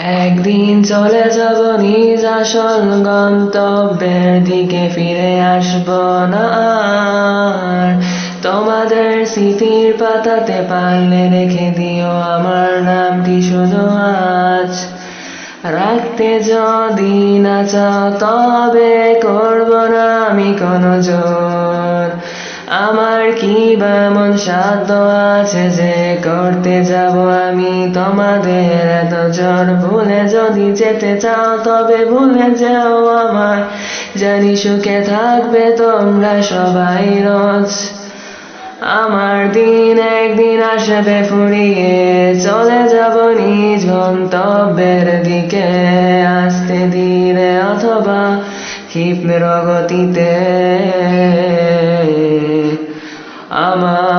একদিন চলে যাব নিজ আসল গন্তব্যের দিকে, ফিরে আসব না আর। তোমাদের স্মৃতির পাতাতে পারলে রেখে দিও আমার নামটি শুধু আজ। রাখতে যদি না চাও তবে করব না আমি কোনো জোর। আমার কি বা এমন সাধ্য আছে যে করতে যাব আমি তোমাদের এত জোর। ভুলে যদি যেতে চাও তবে ভুলে যেও আমায়, জানি সুখে থাকবে তোমরা সবাই রোজ। আমার দিন একদিন আসবে ফুরিয়ে, চলে যাব নিজ গন্তব্যের দিকে, আস্তে ধীরে অথবা ক্ষিপ্র গতিতে। আমার